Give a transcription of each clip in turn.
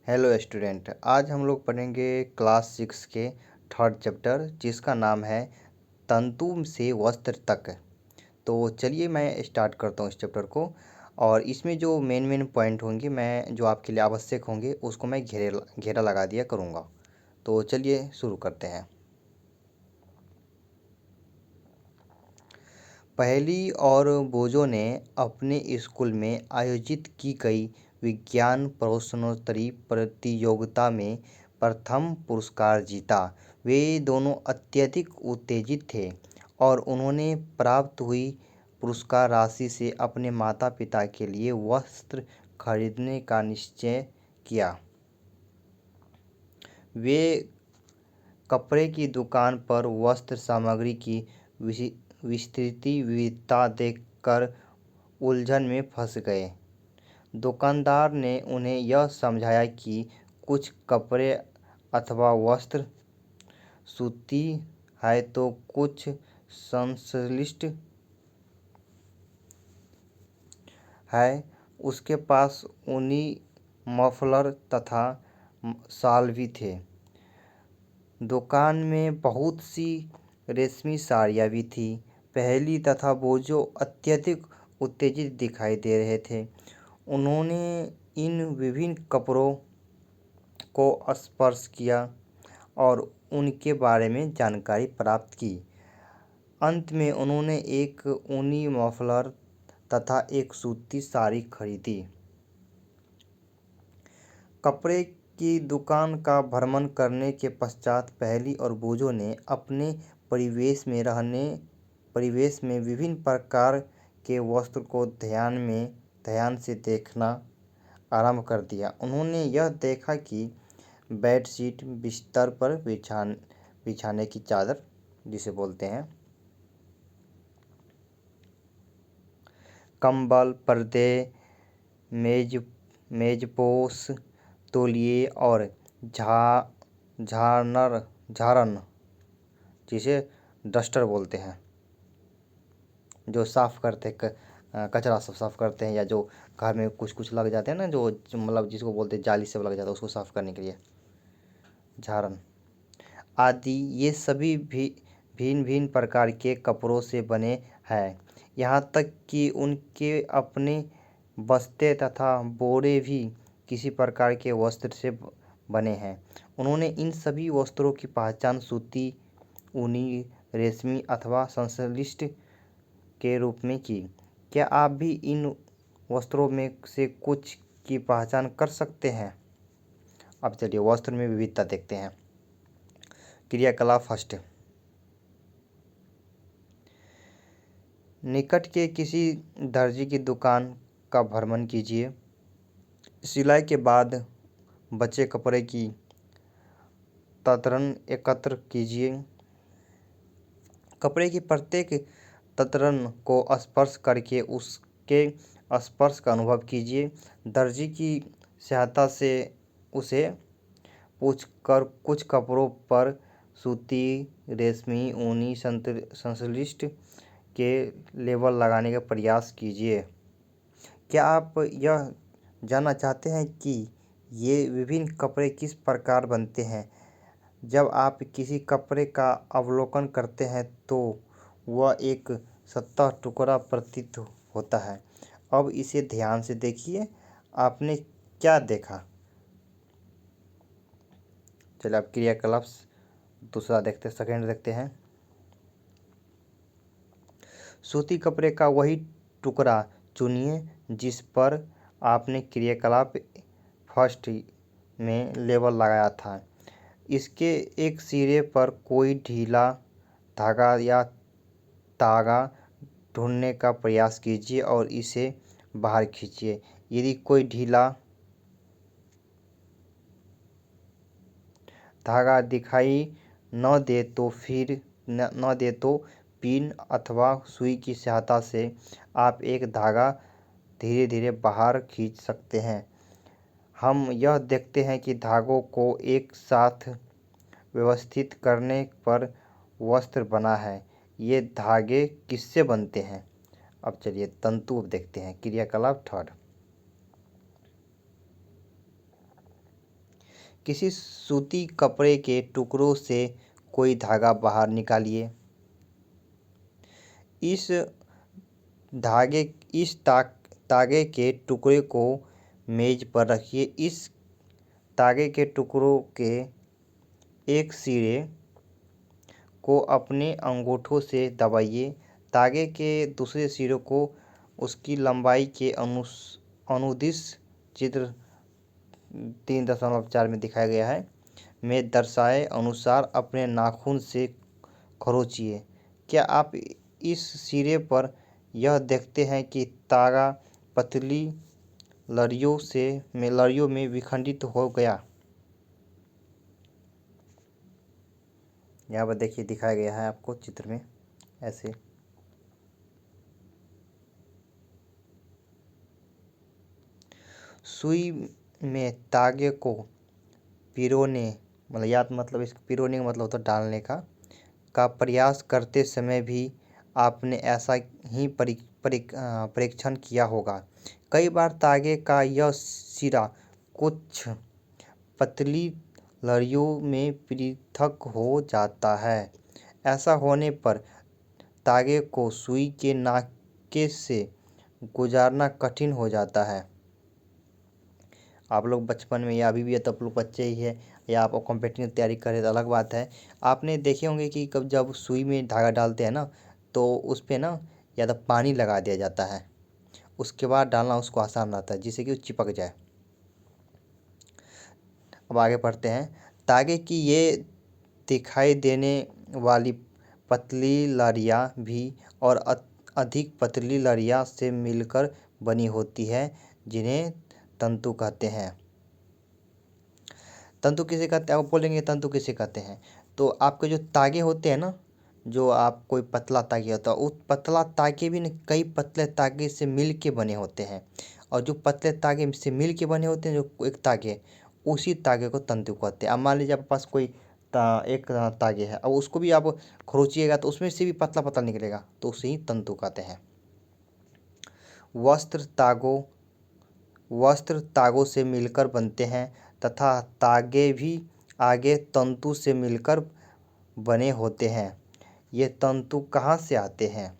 Hello student, आज हम लोग पढ़ेंगे क्लास 6 के थर्ड चैप्टर जिसका नाम है तंतु से वस्त्र तक। तो चलिए मैं स्टार्ट करता हूँ इस चैप्टर को। और इसमें जो मेन पॉइंट होंगे मैं जो आपके लिए आवश्यक होंगे उसको मैं घेरा लगा दिया करूँगा। तो चलिए शुरू करते हैं। पहेली और बोझों ने अपने स्कूल में आयोजित की गई विज्ञान प्रश्नोत्तरी प्रतियोगिता में प्रथम पुरस्कार जीता। वे दोनों अत्यधिक उत्तेजित थे और उन्होंने प्राप्त हुई पुरस्कार राशि से अपने माता पिता के लिए वस्त्र खरीदने का निश्चय किया। वे कपड़े की दुकान पर वस्त्र सामग्री की विस्तृत विविधता देखकर उलझन में फंस गए। दुकानदार ने उन्हें यह समझाया कि कुछ कपड़े अथवा वस्त्र सूती है तो कुछ संश्लिष्ट है। उसके पास ऊनी मफलर तथा शाल भी थे। दुकान में बहुत सी रेशमी साड़ियाँ भी थीं। पहेली तथा बोझो अत्यधिक उत्तेजित दिखाई दे रहे थे। उन्होंने इन विभिन्न कपड़ों को स्पर्श किया और उनके बारे में जानकारी प्राप्त की। अंत में उन्होंने एक ऊनी मफलर तथा एक सूती साड़ी खरीदी। कपड़े की दुकान का भ्रमण करने के पश्चात पहेली और बोझो ने अपने परिवेश में विभिन्न प्रकार के वस्त्र को ध्यान से देखना आरंभ कर दिया। उन्होंने यह देखा कि बेडशीट, बिस्तर पर बिछाने की चादर जिसे बोलते हैं, कंबल, पर्दे, मेजपोश, तौलिए और झारन जिसे डस्टर बोलते हैं, जो साफ़ करते कचरा सब साफ़ करते हैं, या जो घर में कुछ लग जाते हैं ना, जो मतलब जिसको बोलते हैं जाली सब लग जाता है उसको साफ़ करने के लिए, झारन आदि, ये सभी भी भिन्न भिन्न प्रकार के कपड़ों से बने हैं। यहाँ तक कि उनके अपने बस्ते तथा बोरे भी किसी प्रकार के वस्त्र से बने हैं। उन्होंने इन सभी वस्त्रों की पहचान सूती, ऊनी, रेशमी अथवा संश्लिष्ट के रूप में की। क्या आप भी इन वस्त्रों में से कुछ की पहचान कर सकते हैं? अब चलिए वस्त्र में विविधता देखते हैं। क्रियाकलाप फर्स्ट। निकट के किसी दर्जी की दुकान का भ्रमण कीजिए। सिलाई के बाद बचे कपड़े की ततरन एकत्र कीजिए। कपड़े की प्रत्येक ततरन को स्पर्श करके उसके स्पर्श का अनुभव कीजिए। दर्जी की सहायता से उसे पूछकर कुछ कपड़ों पर सूती, रेशमी, ऊनी, संश्लिष्ट के लेबल लगाने का प्रयास कीजिए। क्या आप यह जानना चाहते हैं कि ये विभिन्न कपड़े किस प्रकार बनते हैं? जब आप किसी कपड़े का अवलोकन करते हैं तो वह एक सतह टुकड़ा प्रतीत होता है। अब इसे ध्यान से देखिए, आपने क्या देखा? चलिए अब क्रियाकलाप दूसरा सेकंड देखते हैं। सूती कपड़े का वही टुकड़ा चुनिए जिस पर आपने क्रियाकलाप फर्स्ट में लेबल लगाया था। इसके एक सिरे पर कोई ढीला धागा या तागा ढूंढने का प्रयास कीजिए और इसे बाहर खींचिए। यदि कोई ढीला धागा दिखाई न दे तो पिन अथवा सुई की सहायता से आप एक धागा धीरे धीरे बाहर खींच सकते हैं। हम यह देखते हैं कि धागों को एक साथ व्यवस्थित करने पर वस्त्र बना है। ये धागे किससे बनते हैं? अब चलिए तंतु देखते हैं। क्रियाकलाप थर्ड। किसी सूती कपड़े के टुकड़ों से कोई धागा बाहर निकालिए। इस धागे इस तागे के टुकड़े को मेज पर रखिए। इस तागे के टुकड़ों के एक सिरे को अपने अंगूठों से दबाइए। तागे के दूसरे सिरे को उसकी लंबाई के अनुदिश चित्र 3.4 में दिखाया गया है में दर्शाए अनुसार अपने नाखून से खरोंचिए। क्या आप इस सिरे पर यह देखते हैं कि तागा पतली लड़ियों में विखंडित हो गया। यहाँ पर देखिए दिखाया गया है आपको चित्र में ऐसे। सुई में तागे को पिरोने मतलब इस पिरोने का मतलब होता है डालने का प्रयास करते समय भी आपने ऐसा ही परीक्षण किया होगा। कई बार तागे का यह सिरा कुछ पतली लड़ियों में पृथक हो जाता है। ऐसा होने पर तागे को सुई के नाके से गुजारना कठिन हो जाता है। आप लोग बचपन में या अभी भी है तो आप लोग बच्चे ही है या आप कॉम्पिटिटिव तैयारी कर रहे तो अलग बात है। आपने देखे होंगे कि कब जब सुई में धागा डालते हैं ना तो उस पर ना या तो पानी लगा दिया जाता है, उसके बाद डालना उसको आसान रहता है जिससे कि वो चिपक जाए। अब आगे पढ़ते हैं। तागे की ये दिखाई देने वाली पतली लड़ियाँ भी और अधिक पतली लड़ियाँ से मिलकर बनी होती है जिन्हें तंतु कहते हैं। तंतु किसे कहते हैं आप बोलेंगे तंतु किसे कहते हैं। तो आपके जो तागे होते हैं ना, जो आप कोई पतला तागे होता है उस पतला तागे भी न कई पतले तागे से मिल के बने होते हैं, और जो पतले तागे से मिल के बने होते हैं जो एक तागे, उसी तागे को तंतु कहते हैं। अब मान लीजिए आपके पास कोई एक तागे है, अब उसको भी आप खरोचिएगा तो उसमें से भी पतला पतला निकलेगा तो उसे ही तंतु कहते हैं। वस्त्र तागों से मिलकर बनते हैं तथा तागे भी आगे तंतु से मिलकर बने होते हैं। ये तंतु कहाँ से आते हैं।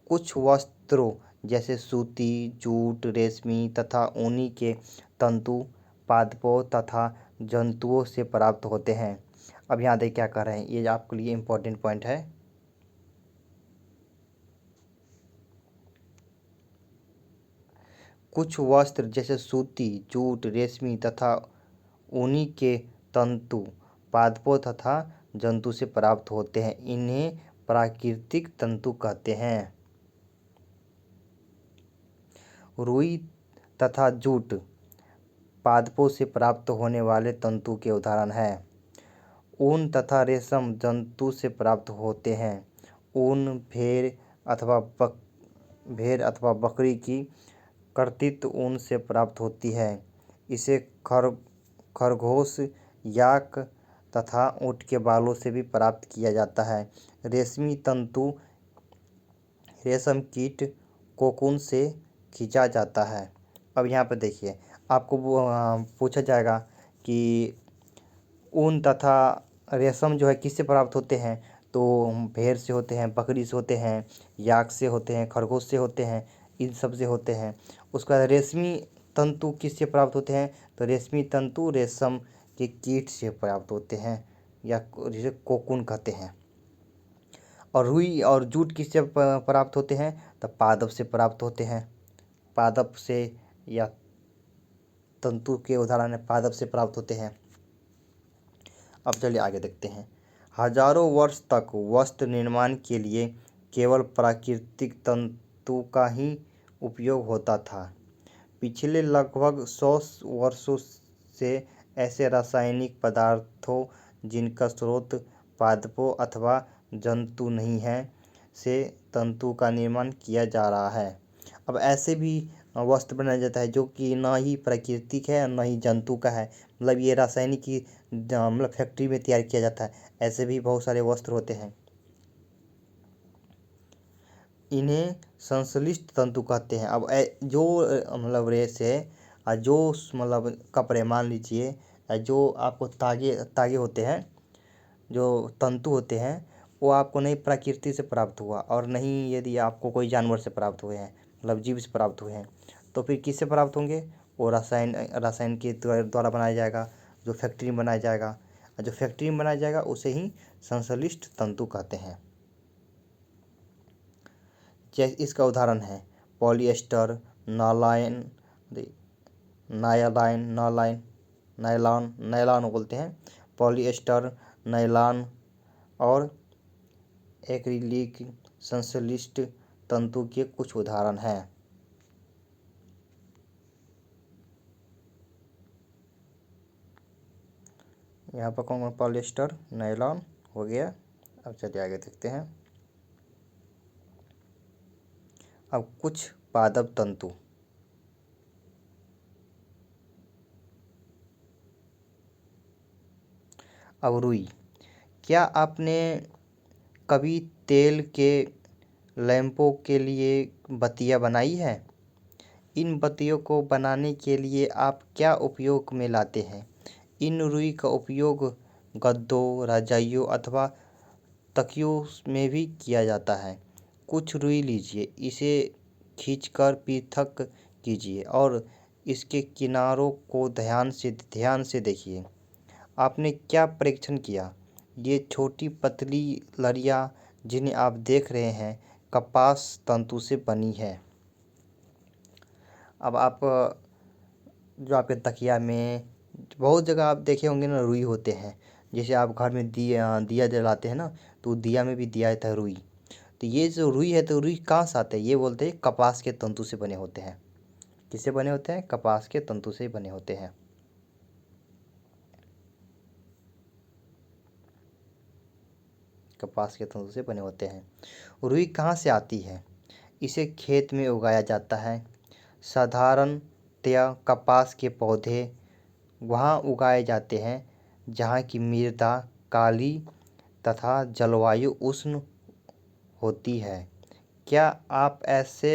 कुछ वस्त्रों जैसे सूती, जूट, रेशमी तथा ऊनी के तंतु पादपों तथा जंतुओं से प्राप्त होते हैं। अब यहाँ देखिए क्या कर रहे हैं, ये आपके लिए इम्पोर्टेंट पॉइंट है। कुछ वस्त्र जैसे सूती, जूट, रेशमी तथा ऊनी के तंतु पादपों तथा जंतु से प्राप्त होते हैं। इन्हें प्राकृतिक तंतु कहते हैं। रुई तथा जूट पादपों से प्राप्त होने वाले तंतु के उदाहरण हैं। ऊन तथा रेशम जंतु से प्राप्त होते हैं। ऊन भेड़ अथवा बकरी की कर्तित ऊन से प्राप्त होती है। इसे खरगोश, याक तथा ऊँट के बालों से भी प्राप्त किया जाता है। रेशमी तंतु रेशम कीट कोकून से खींचा जाता है। अब यहाँ पर देखिए आपको पूछा जाएगा कि ऊन तथा रेशम जो है किससे प्राप्त होते हैं, तो भेड़ से होते हैं, बकरी से होते हैं, याक से होते हैं, खरगोश से होते हैं, इन सब से होते हैं। उसके बाद रेशमी तंतु किससे प्राप्त होते हैं, तो रेशमी तंतु रेशम के कीट से प्राप्त होते हैं या जिसे कोकून कहते हैं। और रुई और जूट किससे प्राप्त होते हैं, तो पादप से प्राप्त होते हैं। पादप से या तंतु के उदाहरण पादप से प्राप्त होते हैं। अब चलिए आगे देखते हैं। हजारों वर्ष तक वस्त्र निर्माण के लिए केवल प्राकृतिक तंतु का ही उपयोग होता था। पिछले लगभग 100 वर्षों से ऐसे रासायनिक पदार्थों जिनका स्रोत पादपों अथवा जंतु नहीं है से तंतु का निर्माण किया जा रहा है। अब ऐसे भी वस्त्र बनाया जाता है जो कि ना ही प्राकृतिक है ना ही जंतु का है, मतलब ये रासायनिक ही मतलब फैक्ट्री में तैयार किया जाता है। ऐसे भी बहुत सारे वस्त्र होते हैं। इन्हें संश्लिष्ट तंतु कहते हैं। अब जो मतलब रेस है जो मतलब कपड़े मान लीजिए जो आपको तागे तागे होते हैं, जो तंतु होते हैं, वो आपको नहीं प्रकृति से प्राप्त हुआ और नहीं यदि आपको कोई जानवर से प्राप्त हुए हैं, मतलब जीव से प्राप्त हुए हैं, तो फिर किससे प्राप्त होंगे? वो रसायन के द्वारा बनाया जाएगा, जो फैक्ट्री में बनाया जाएगा। और जो फैक्ट्री में बनाया जाएगा उसे ही संश्लिष्ट तंतु कहते हैं। जैसे इसका उदाहरण है पॉलिएस्टर, नालायन, नायलाइन नालाइन नायलॉन नायलॉन बोलते हैं, पॉलिएस्टर, नायलॉन और एक्रिलिक संश्लिष्ट तंतु के कुछ उदाहरण हैं। यहाँ पर कौन कौन? पॉलिएस्टर, नायलॉन हो गया। अब चलिए आगे देखते हैं। अब कुछ पादप तंतु। अब रुई। क्या आपने कभी तेल के लैंपों के लिए बत्तियां बनाई है? इन बत्तियों को बनाने के लिए आप क्या उपयोग में लाते हैं? इन रुई का उपयोग गद्दों, रजाइयों अथवा तकियों में भी किया जाता है। कुछ रुई लीजिए, इसे खींचकर पृथक कीजिए और इसके किनारों को ध्यान से देखिए। आपने क्या परीक्षण किया? ये छोटी पतली लड़ियाँ जिन्हें आप देख रहे हैं, कपास तंतु से बनी है। अब आप जो आपके तकिया में बहुत जगह आप देखे होंगे ना, रुई होते हैं। जैसे आप घर में दिया जलाते हैं ना, तो दिया में भी दिया जाता है रुई। तो ये जो रुई है, तो रुई कहाँ से आते हैं? ये बोलते हैं कपास के तंतु से बने होते हैं। किससे बने होते हैं? कपास के तंतु से बने होते हैं। कपास के तंतु से बने होते हैं। रुई कहाँ से आती है? इसे खेत में उगाया जाता है। साधारणतया कपास के पौधे वहाँ उगाए जाते हैं जहाँ की मृदा काली तथा जलवायु उष्ण होती है। क्या आप ऐसे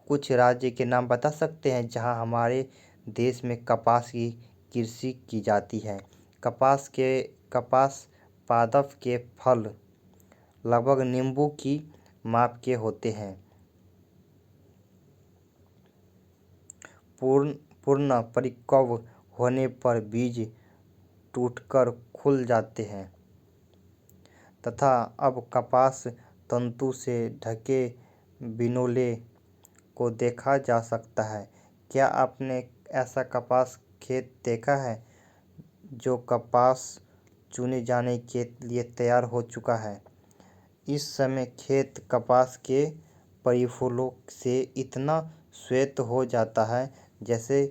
कुछ राज्य के नाम बता सकते हैं जहाँ हमारे देश में कपास की कृषि की जाती है? कपास पादप के फल लगभग नींबू की माप के होते हैं। पूर्ण परिपक्व होने पर बीज टूटकर खुल जाते हैं तथा अब कपास तंतु से ढके बिनोले को देखा जा सकता है। क्या आपने ऐसा कपास खेत देखा है जो कपास चुने जाने के लिए तैयार हो चुका है? इस समय खेत कपास के परिफलों से इतना श्वेत हो जाता है जैसे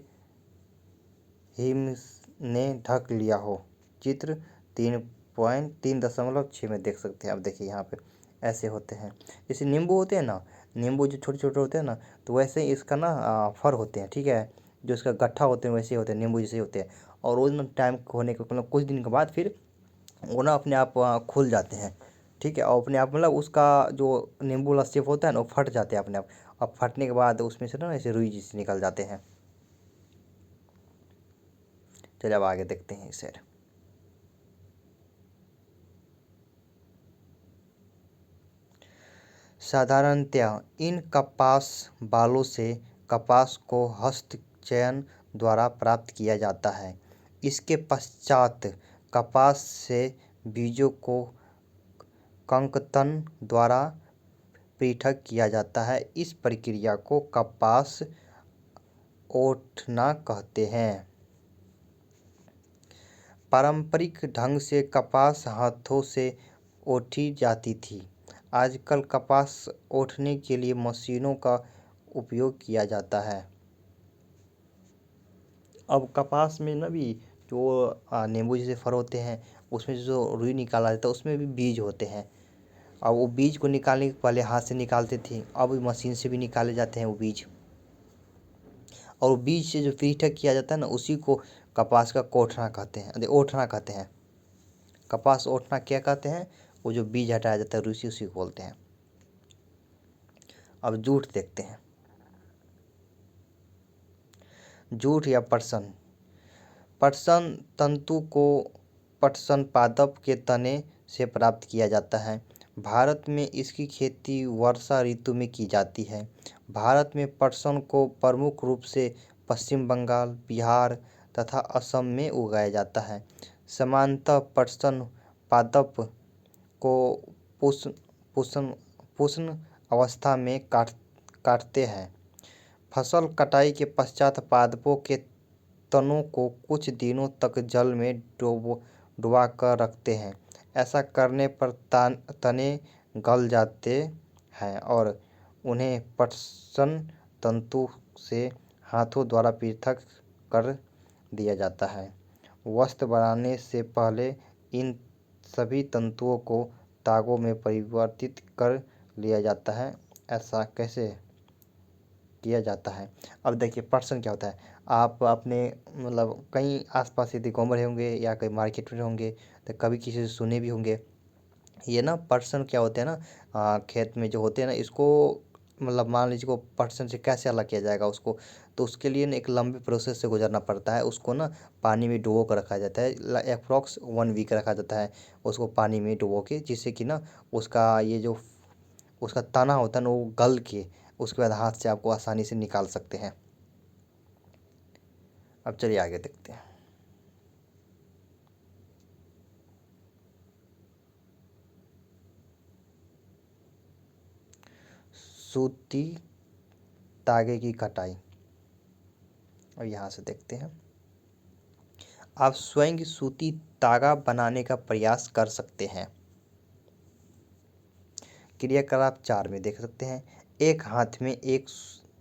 हिम ने ढक लिया हो। चित्र 3.3.6 में देख सकते हैं। अब देखिए यहाँ पे ऐसे होते हैं। जैसे नींबू होते हैं ना, नींबू जो छोटे छोटे होते हैं ना, तो वैसे ही इसका ना फर होते हैं, ठीक है। जो इसका गट्ठा होते हैं वैसे ही होते हैं, नींबू जैसे ही होते हैं। और वो ना टाइम होने के मतलब कुछ दिन के बाद फिर वो ना अपने आप खुल जाते हैं, ठीक है। और अपने आप मतलब उसका जो नींबू वाला शेप होता है ना, वो फट जाते हैं अपने आप। और फटने के बाद उसमें से ना ऐसे रुई जैसे निकल जाते हैं। चलिए अब आगे देखते हैं इसे। साधारणतया इन कपास बालों से कपास को हस्तचयन द्वारा प्राप्त किया जाता है। इसके पश्चात कपास से बीजों को कंकतन द्वारा पृथक किया जाता है। इस प्रक्रिया को कपास ओठना कहते हैं। पारंपरिक ढंग से कपास हाथों से ओठी जाती थी। आजकल कपास ओठने के लिए मशीनों का उपयोग किया जाता है। अब कपास में ना भी जो नींबू जैसे फर होते हैं, उसमें जो रुई निकाला जाता है उसमें भी बीज होते हैं। अब वो बीज को निकालने के पहले हाथ से निकालते थे, अब मशीन से भी निकाले जाते हैं वो बीज। और वो बीज से जो पृथक किया जाता है ना, उसी को कपास का कोठना कहते हैं, अरे ओठना कहते हैं। कपास ओठना क्या कहते हैं? वो जो बीज हटाया जाता है रूसी, उसी को बोलते हैं। अब जूट देखते हैं। जूट या पटसन। पटसन तंतु को पटसन पादप के तने से प्राप्त किया जाता है। भारत में इसकी खेती वर्षा ऋतु में की जाती है। भारत में पटसन को प्रमुख रूप से पश्चिम बंगाल, बिहार तथा असम में उगाया जाता है। सामान्यतः पटसन पादप को पुष्प अवस्था में काटते हैं। फसल कटाई के पश्चात पादपों के तनों को कुछ दिनों तक जल में डुबा कर रखते हैं। ऐसा करने पर तने गल जाते हैं और उन्हें पटसन तंतु से हाथों द्वारा पृथक कर दिया जाता है। वस्त्र बनाने से पहले इन सभी तंतुओं को तागों में परिवर्तित कर लिया जाता है। ऐसा कैसे किया जाता है? अब देखिए पटसन क्या होता है। आप अपने मतलब कहीं आसपास यदि घूम रहे होंगे या कहीं मार्केट में होंगे तो कभी किसी से सुने भी होंगे। ये ना पटसन क्या होते हैं ना, खेत में जो होते हैं ना, इसको मतलब मान लीजिए को पटसन से कैसे अलग किया जाएगा उसको, तो उसके लिए ना एक लंबे प्रोसेस से गुजरना पड़ता है। उसको ना पानी में डुबो कर रखा जाता है, अप्रॉक्स 1 वीक रखा जाता है उसको पानी में डुबो के, जिससे कि ना उसका ये जो उसका तना होता है ना वो गल के उसके बाद हाथ से आपको आसानी से निकाल सकते हैं। अब चलिए आगे देखते हैं। सूती तागे की कटाई, और यहाँ से देखते हैं। आप स्वयं सूती तागा बनाने का प्रयास कर सकते हैं। क्रियाकलाप 4 में देख सकते हैं। एक हाथ में एक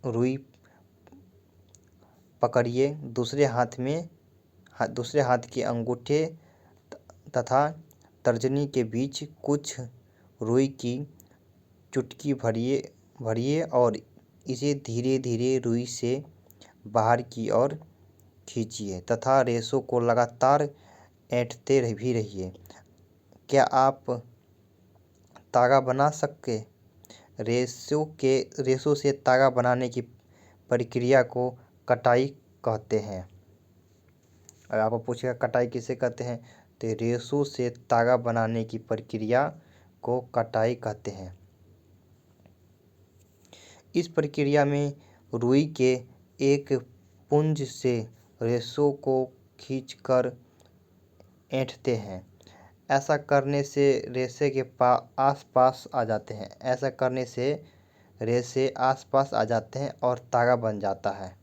रुई पकड़िए, दूसरे हाथ के अंगूठे तथा तर्जनी के बीच कुछ रुई की चुटकी भरिए और इसे धीरे धीरे रुई से बाहर की ओर खींचिए तथा रेशों को लगातार ऐंठते भी रहिए। क्या आप तागा बना सके? रेशों से तागा बनाने की प्रक्रिया को कटाई कहते हैं। और आपको पूछेगा कटाई किसे कहते हैं, तो रेशों से तागा बनाने की प्रक्रिया को कटाई कहते हैं। इस प्रक्रिया में रुई के एक पुंज से रेशों को खींचकर ऐंठते हैं। ऐसा करने से रेशे के आसपास आ जाते हैं। ऐसा करने से रेशे आसपास आ जाते हैं और तागा बन जाता है।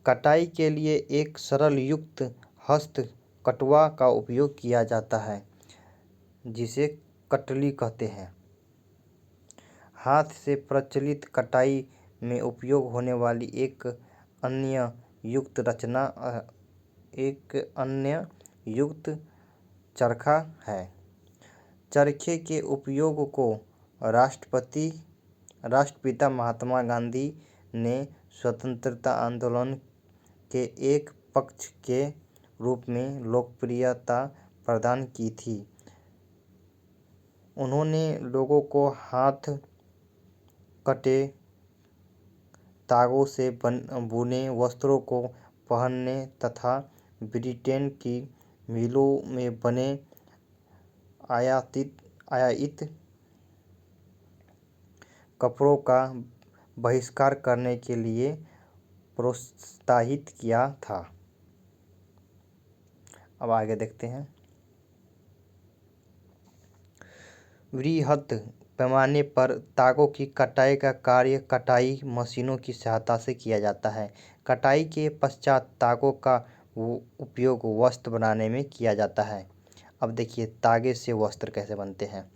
कटाई के लिए एक सरल युक्त हस्त कटवा का उपयोग किया जाता है, जिसे कटली कहते हैं। हाथ से प्रचलित कटाई में उपयोग होने वाली एक अन्य युक्त चरखा है। चरखे के उपयोग को राष्ट्रपिता महात्मा गांधी ने स्वतंत्रता आंदोलन के एक पक्ष के रूप में लोकप्रियता प्रदान की थी। उन्होंने लोगों को हाथ कटे तागों से बुने वस्त्रों को पहनने तथा ब्रिटेन की मिलों में बने आयातित कपड़ों का बहिष्कार करने के लिए प्रोत्साहित किया था। अब आगे देखते हैं। वृहद पैमाने पर तागों की कटाई का कार्य कटाई मशीनों की सहायता से किया जाता है। कटाई के पश्चात तागों का उपयोग वस्त्र बनाने में किया जाता है। अब देखिए तागे से वस्त्र कैसे बनते हैं।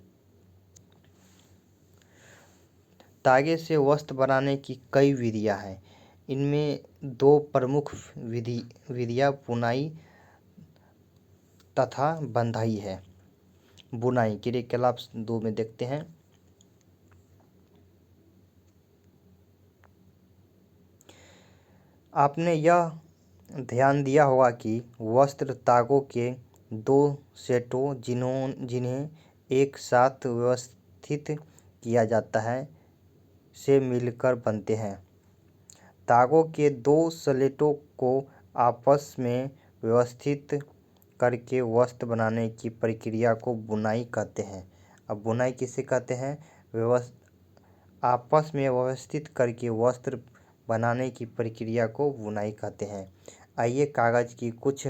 तागे से वस्त्र बनाने की कई विधियां हैं। इनमें 2 प्रमुख विधियां बुनाई तथा बंधाई है। बुनाई क्रियाकलाप 2 में देखते हैं। आपने यह ध्यान दिया होगा कि वस्त्र तागों के 2 सेटों जिन्हें एक साथ व्यवस्थित किया जाता है से मिलकर बनते हैं। तागों के 2 स्लेटों को आपस में व्यवस्थित करके वस्त्र बनाने की प्रक्रिया को बुनाई कहते हैं। अब बुनाई किसे कहते हैं? आपस में व्यवस्थित करके वस्त्र बनाने की प्रक्रिया को बुनाई कहते हैं। आइए कागज की कुछ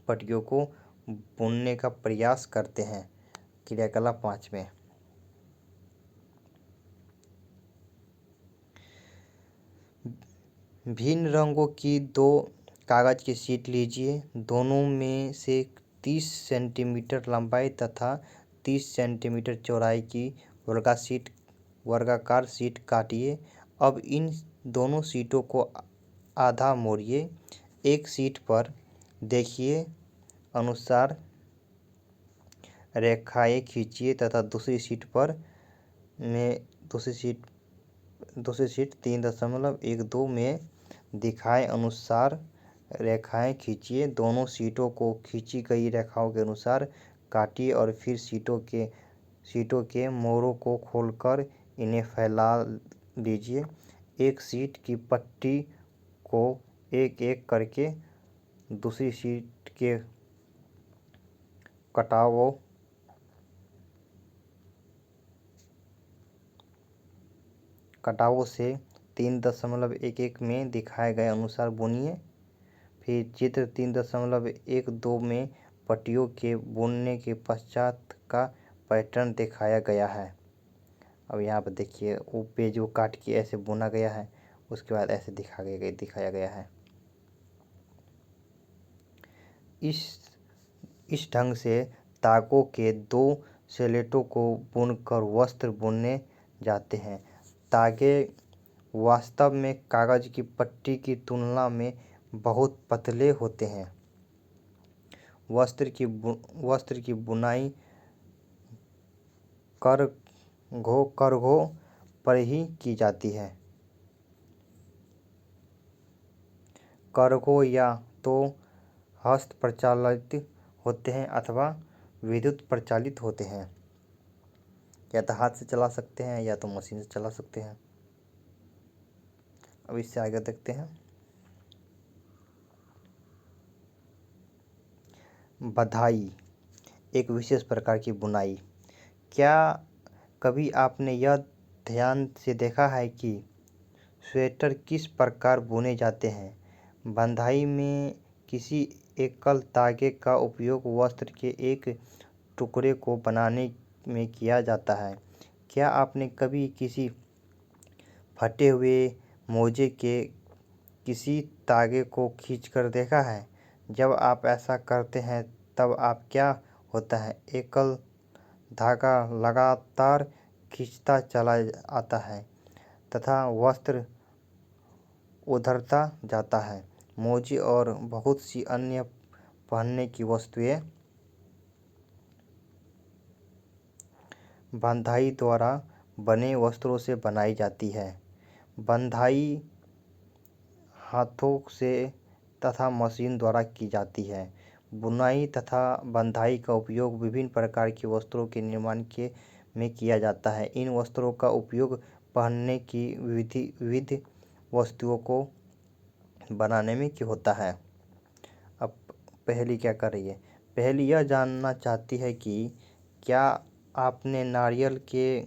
पट्टियों को बुनने का प्रयास करते हैं। क्रियाकलाप 5 में भिन्न रंगों की 2 कागज की शीट लीजिए। दोनों में से 30 सेंटीमीटर लंबाई तथा 30 सेंटीमीटर चौड़ाई की वर्गाकार शीट काटिए। अब इन दोनों शीटों को आधा मोड़िए। एक शीट पर देखिए अनुसार रेखाएं खींचिए तथा दूसरी शीट 3.12 में दिखाए अनुसार रेखाएं खींचिए। दोनों शीटों को खींची गई रेखाओं के अनुसार काटिए और फिर शीटों के मोड़ों को खोलकर इन्हें फैला लीजिए। एक शीट की पट्टी को एक एक करके दूसरी शीट के कटावों से 3.11 में दिखाए गए अनुसार बुनिए। फिर चित्र 3.12 में पट्टियों के बुनने के पश्चात का पैटर्न दिखाया गया है। अब यहाँ पर देखिए वो पेज को काट के ऐसे बुना गया है, उसके बाद ऐसे दिखाया गया है। इस ढंग से तागों के 2 स्लेटों को बुनकर वस्त्र बुने जाते हैं। तागे वास्तव में कागज की पट्टी की तुलना में बहुत पतले होते हैं। वस्त्र की बुनाई करघों पर ही की जाती है। करघों या तो हस्त प्रचालित होते हैं अथवा विद्युत प्रचालित होते हैं। या तो हाथ से चला सकते हैं या तो मशीन से चला सकते हैं। अब इससे आगे देखते हैं। बधाई एक विशेष प्रकार की बुनाई। क्या कभी आपने यह ध्यान से देखा है कि स्वेटर किस प्रकार बुने जाते हैं? बंधाई में किसी एकल तागे का उपयोग वस्त्र के एक टुकड़े को बनाने में किया जाता है। क्या आपने कभी किसी फटे हुए मोजे के किसी तागे को खींचकर देखा है? जब आप ऐसा करते हैं तब आप क्या होता है, एकल धागा लगातार खींचता चला आता है तथा वस्त्र उधरता जाता है। मोजे और बहुत सी अन्य पहनने की वस्तुएं बंधाई द्वारा बने वस्त्रों से बनाई जाती है। बंधाई हाथों से तथा मशीन द्वारा की जाती है। बुनाई तथा बंधाई का उपयोग विभिन्न प्रकार के वस्त्रों के निर्माण में किया जाता है। इन वस्त्रों का उपयोग पहनने की विविध वस्तुओं को बनाने में होता है। अब पहेली क्या कर रही है? पहेली यह जानना चाहती है कि क्या आपने नारियल के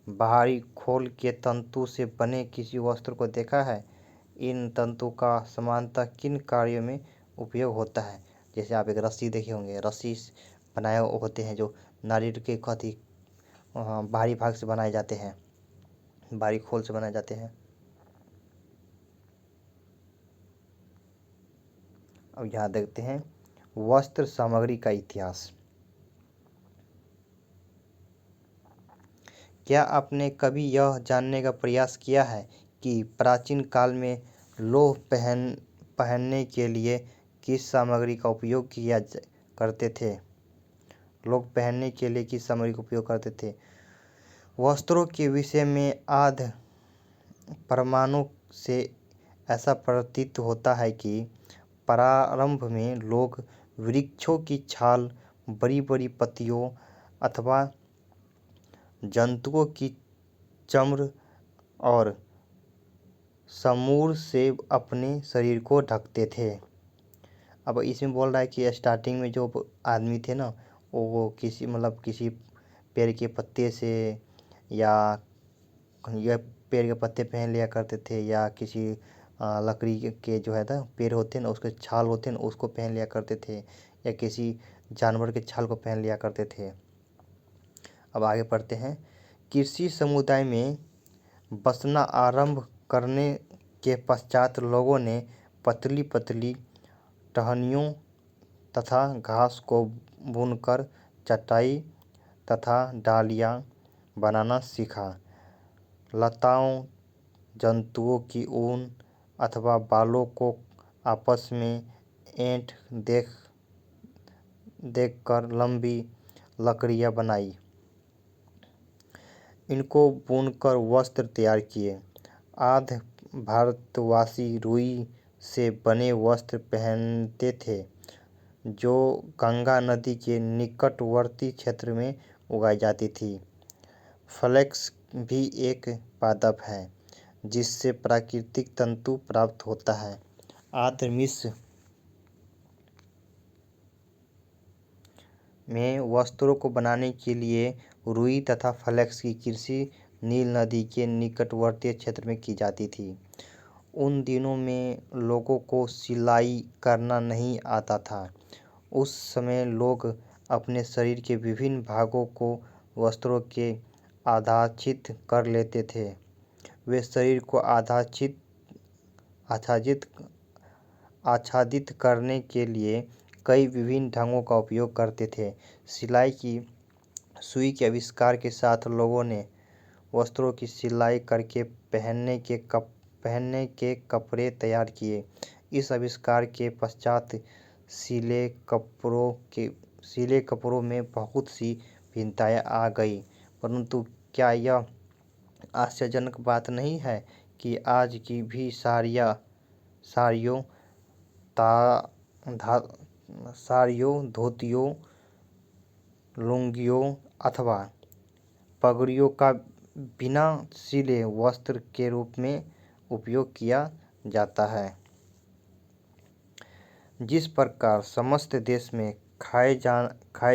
बाहरी खोल के तंतु से बने किसी वस्त्र को देखा है? इन तंतु का सामान्यतः किन कार्यों में उपयोग होता है? जैसे आप एक रस्सी देखे होंगे, रस्सी बनाए होते हैं जो नारियल के बाहरी भाग से बनाए जाते हैं, बाहरी खोल से बनाए जाते हैं। अब यहाँ देखते हैं वस्त्र सामग्री का इतिहास। क्या आपने कभी यह जानने का प्रयास किया है कि प्राचीन काल में लोग पहनने के लिए किस सामग्री का उपयोग करते थे? लोग पहनने के लिए किस सामग्री का उपयोग करते थे? वस्त्रों के विषय में आदि प्रमाणों से ऐसा प्रतीत होता है कि प्रारंभ में लोग वृक्षों की छाल, बड़ी बड़ी पत्तियों अथवा जंतुओं की चमड़ और समूर से अपने शरीर को ढकते थे। अब इसमें बोल रहा है कि स्टार्टिंग में जो आदमी थे ना, वो किसी पेड़ के पत्ते से या पेड़ के पत्ते पहन लिया करते थे, या किसी लकड़ी के जो है ना पेड़ होते हैं ना, उसके छाल होते हैं ना, उसको पहन लिया करते थे, या किसी जानवर के छाल को पहन लिया करते थे। अब आगे पढ़ते हैं। कृषि समुदाय में बसना आरंभ करने के पश्चात लोगों ने पतली पतली टहनियों तथा घास को बुनकर चटाई तथा डालियाँ बनाना सीखा। लताओं, जंतुओं की ऊन अथवा बालों को आपस में ऐंठ देख कर लंबी लकड़ियाँ बनाई। इनको बुनकर वस्त्र तैयार किए। आध भारतवासी रुई से बने वस्त्र पहनते थे, जो गंगा नदी के निकटवर्ती क्षेत्र में उगाई जाती थी। फ्लेक्स भी एक पादप है जिससे प्राकृतिक तंतु प्राप्त होता है। आर्द्र मिस्र में वस्त्रों को बनाने के लिए रुई तथा फ्लेक्स की कृषि नील नदी के निकटवर्ती क्षेत्र में की जाती थी। उन दिनों में लोगों को सिलाई करना नहीं आता था। उस समय लोग अपने शरीर के विभिन्न भागों को वस्त्रों के आच्छादित कर लेते थे। वे शरीर को आच्छादित करने के लिए कई विभिन्न ढंगों का उपयोग करते थे। सिलाई की सुई के आविष्कार के साथ लोगों ने वस्त्रों की सिलाई करके पहनने के कपड़े तैयार किए। इस आविष्कार के पश्चात सिले कपड़ों में बहुत सी भिन्नताएं आ गई। परंतु क्या यह आश्चर्यजनक बात नहीं है कि आज की भी साड़ियों, धोतियों, लुंगियों अथवा पगड़ियों का बिना सिले वस्त्र के रूप में उपयोग किया जाता है। जिस प्रकार समस्त देश में खाए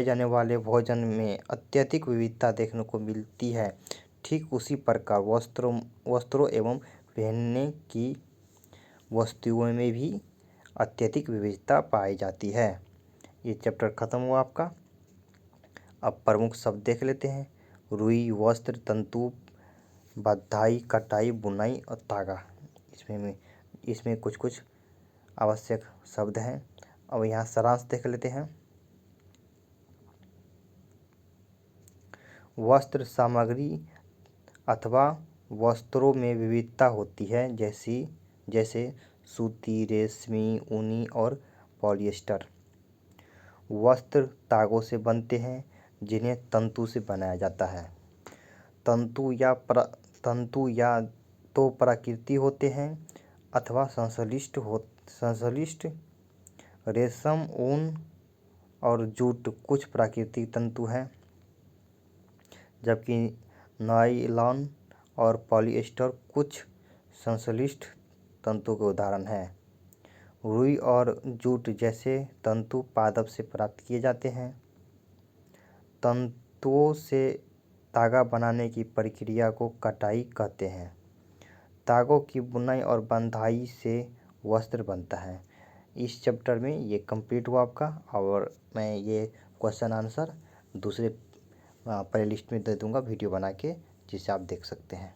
जाने वाले भोजन में अत्यधिक विविधता देखने को मिलती है, ठीक उसी प्रकार वस्त्रों एवं पहनने की वस्तुओं में भी अत्यधिक विविधता पाई जाती है। ये चैप्टर खत्म हुआ आपका। अब प्रमुख शब्द देख लेते हैं। रुई, वस्त्र, तंतु, बधाई, कटाई, बुनाई और तागा। इसमें कुछ आवश्यक शब्द हैं। अब यहाँ सारांश देख लेते हैं। वस्त्र सामग्री अथवा वस्त्रों में विविधता होती है, जैसे सूती, रेशमी, ऊनी और पॉलिएस्टर। वस्त्र तागों से बनते हैं जिन्हें तंतु से बनाया जाता है। तंतु या तो प्राकृतिक होते हैं अथवा संश्लिष्ट। रेशम, ऊन और जूट कुछ प्राकृतिक तंतु हैं, जबकि नायलॉन और पॉलिएस्टर कुछ संश्लिष्ट तंतु के उदाहरण हैं। रुई और जूट जैसे तंतु पादप से प्राप्त किए जाते हैं। तंतुओं से तागा बनाने की प्रक्रिया को कटाई कहते हैं। तागों की बुनाई और बंधाई से वस्त्र बनता है। इस चैप्टर में ये कंप्लीट हुआ आपका, और मैं ये क्वेश्चन आंसर दूसरे प्लेलिस्ट में दे दूंगा वीडियो बना के, जिसे आप देख सकते हैं।